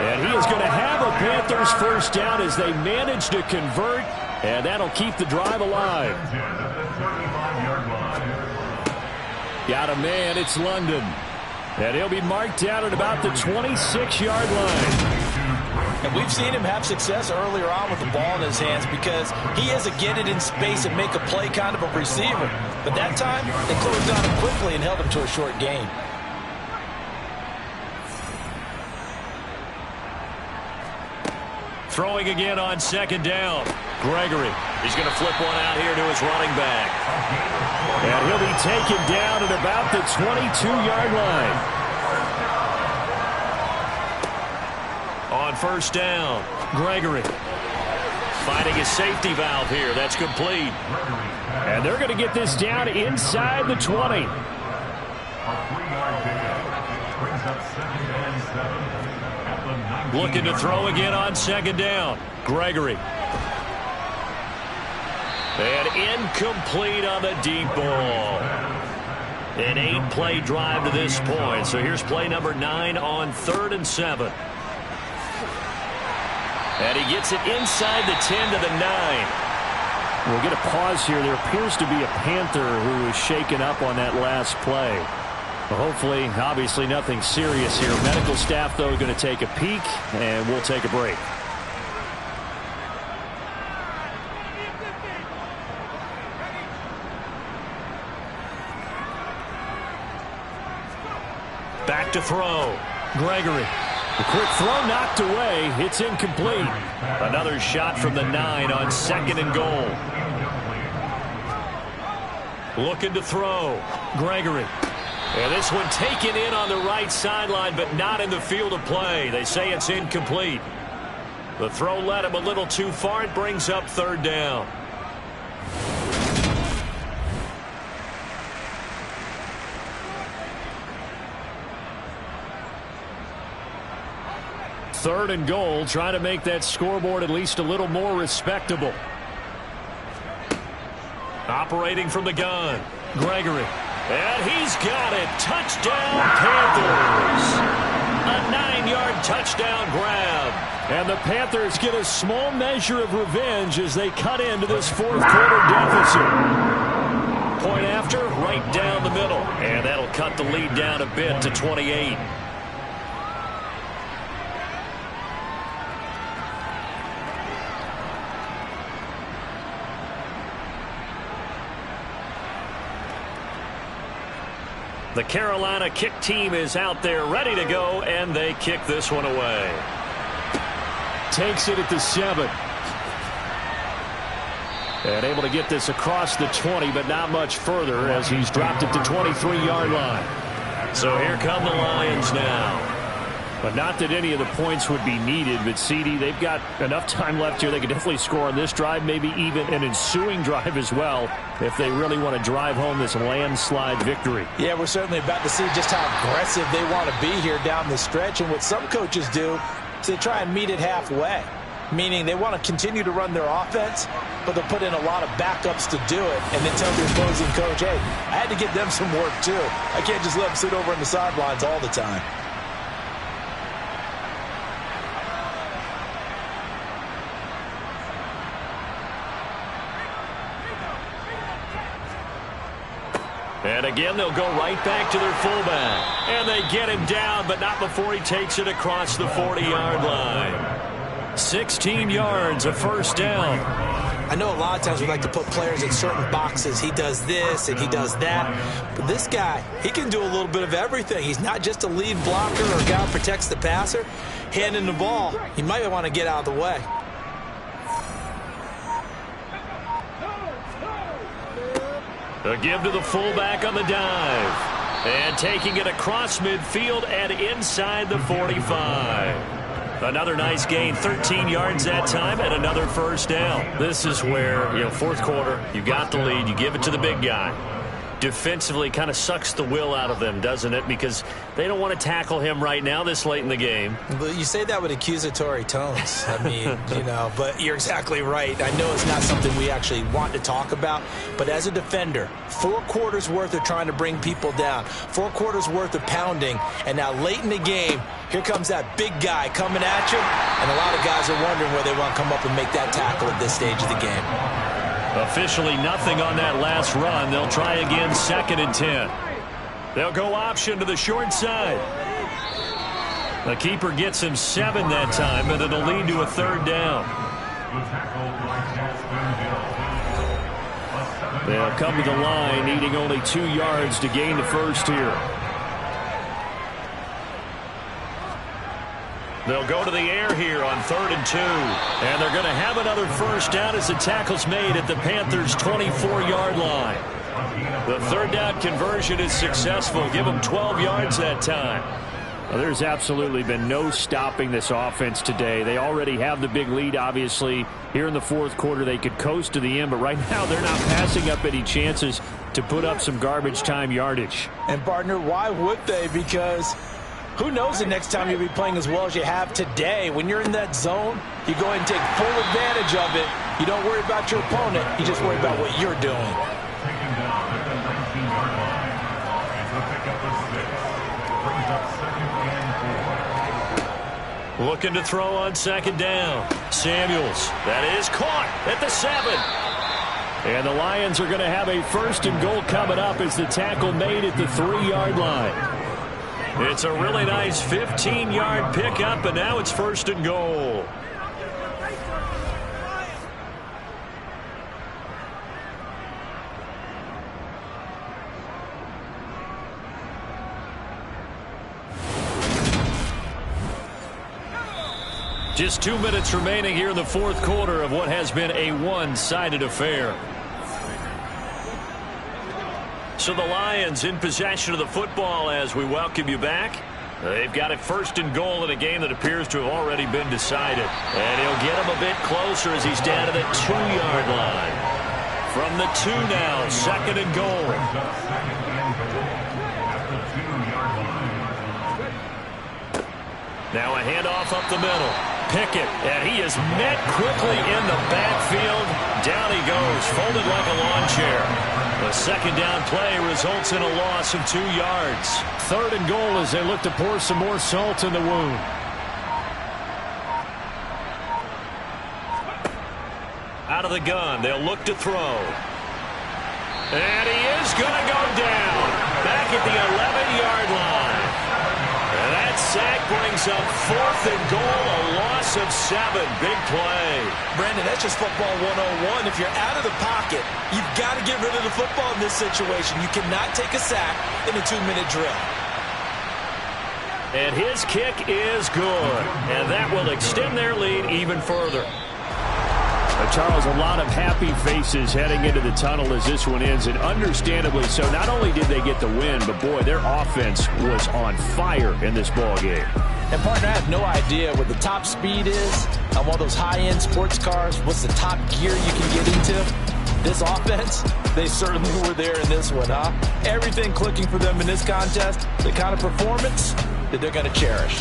And he is going to have a Panthers 1st down as they manage to convert, and that'll keep the drive alive. Got a man, it's London. And he'll be marked down at about the 26-yard line. And we've seen him have success earlier on with the ball in his hands because he is a get it in space and make a play kind of a receiver. But that time, they closed on him quickly and held him to a short gain. Throwing again on 2nd down. Gregory. He's going to flip one out here to his running back. And he'll be taken down at about the 22-yard line. On 1st down, Gregory. Finding his safety valve here. That's complete. And they're going to get this down inside the 20. up 2nd and 7 at the 19. Looking to throw again on 2nd down. Gregory. And incomplete on the deep ball. An 8-play drive to this point. So here's play number 9 on 3rd and 7. And he gets it inside the 10 to the 9. We'll get a pause here. There appears to be a Panther who is shaken up on that last play. Well, hopefully, obviously nothing serious here. Medical staff, though, going to take a peek, and we'll take a break. Back to throw. Gregory. The quick throw knocked away. It's incomplete. Another shot from the 9 on 2nd and goal. Looking to throw. Gregory. And this one taken in on the right sideline, but not in the field of play. They say it's incomplete. The throw led him a little too far. It brings up 3rd down. Third and goal, trying to make that scoreboard at least a little more respectable. Operating from the gun. Gregory. And he's got it. Touchdown, Panthers. A 9-yard touchdown grab. And the Panthers get a small measure of revenge as they cut into this 4th quarter deficit. Point after, right down the middle. And that'll cut the lead down a bit to 28. The Carolina kick team is out there ready to go, and they kick this one away. Takes it at the 7. And able to get this across the 20, but not much further as he's dropped it to 23-yard line. So here come the Lions now. But not that any of the points would be needed, but CD, they've got enough time left here. They could definitely score on this drive, maybe even an ensuing drive as well, if they really want to drive home this landslide victory. Yeah, we're certainly about to see just how aggressive they want to be here down the stretch. And what some coaches do is they try and meet it halfway, meaning they want to continue to run their offense, but they'll put in a lot of backups to do it and then tell the opposing coach, hey, I had to get them some work too. I can't just let them sit over on the sidelines all the time. And again, they'll go right back to their fullback. And they get him down, but not before he takes it across the 40-yard line. 16 yards, a 1st down. I know a lot of times we like to put players in certain boxes. He does this and he does that. But this guy, he can do a little bit of everything. He's not just a lead blocker or a guy who protects the passer. Handing the ball, he might want to get out of the way. A give to the fullback on the dive. And taking it across midfield and inside the 45. Another nice gain, 13 yards that time, and another 1st down. This is where, 4th quarter, you got the lead, you give it to the big guy. Defensively kind of sucks the will out of them, doesn't it? Because they don't want to tackle him right now this late in the game. But you say that with accusatory tones. I mean, but you're exactly right. I know it's not something we actually want to talk about, but as a defender, 4 quarters worth of trying to bring people down, 4 quarters worth of pounding, and now late in the game, here comes that big guy coming at you, and a lot of guys are wondering where they want to come up and make that tackle at this stage of the game. Officially nothing on that last run. They'll try again, 2nd and 10. They'll go option to the short side. The keeper gets him 7 that time, but it'll lead to a 3rd down. They'll come to the line, needing only 2 yards to gain the 1st here. They'll go to the air here on 3rd and 2. And they're going to have another 1st down as the tackle's made at the Panthers' 24-yard line. The 3rd down conversion is successful. Give them 12 yards that time. Well, there's absolutely been no stopping this offense today. They already have the big lead, obviously. Here in the 4th quarter, they could coast to the end, but right now they're not passing up any chances to put up some garbage time yardage. And, partner, why would they? Because Who knows the next time you'll be playing as well as you have today. When you're in that zone, you go ahead and take full advantage of it. You don't worry about your opponent. You just worry about what you're doing. Taken down at the 19-yard line. It's a pickup of 6. Brings up 2nd and 4. Looking to throw on 2nd down. Samuels. That is caught at the 7. And the Lions are going to have a 1st and goal coming up as the tackle made at the 3-yard line. It's a really nice 15-yard pickup, and now it's 1st and goal. Just 2 minutes remaining here in the 4th quarter of what has been a one-sided affair. So the Lions in possession of the football as we welcome you back. They've got it 1st and goal in a game that appears to have already been decided. And he'll get him a bit closer as he's down to the 2-yard line. From the 2 now, 2nd and goal. Now a handoff up the middle. Pickett, and he is met quickly in the backfield. Down he goes, folded like a lawn chair. The 2nd down play results in a loss of 2 yards. 3rd and goal as they look to pour some more salt in the wound. Out of the gun, they'll look to throw. And he is going to go down. Back at the 11-yard line. And that sack brings up 4th and goal, a loss of 7. Big play. Brandon, that's just football 101. If you're out of the pocket, you've got to get rid of the football in this situation. You cannot take a sack in a 2-minute drill. And his kick is good. And that will extend their lead even further. Charles, a lot of happy faces heading into the tunnel as this one ends, and understandably so. Not only did they get the win, but boy, their offense was on fire in this ball game. And partner, I have no idea what the top speed is on one of those high-end sports cars. What's the top gear you can get into? This offense, they certainly were there in this one, huh? Everything clicking for them in this contest, the kind of performance that they're going to cherish.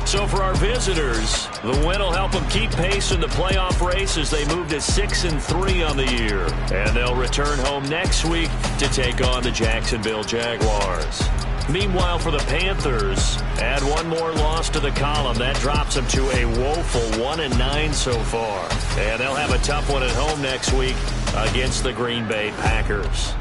So for our visitors, the win will help them keep pace in the playoff race as they move to 6-3 on the year. And they'll return home next week to take on the Jacksonville Jaguars. Meanwhile, for the Panthers, add one more loss to the column. That drops them to a woeful 1-9 so far. And they'll have a tough one at home next week against the Green Bay Packers.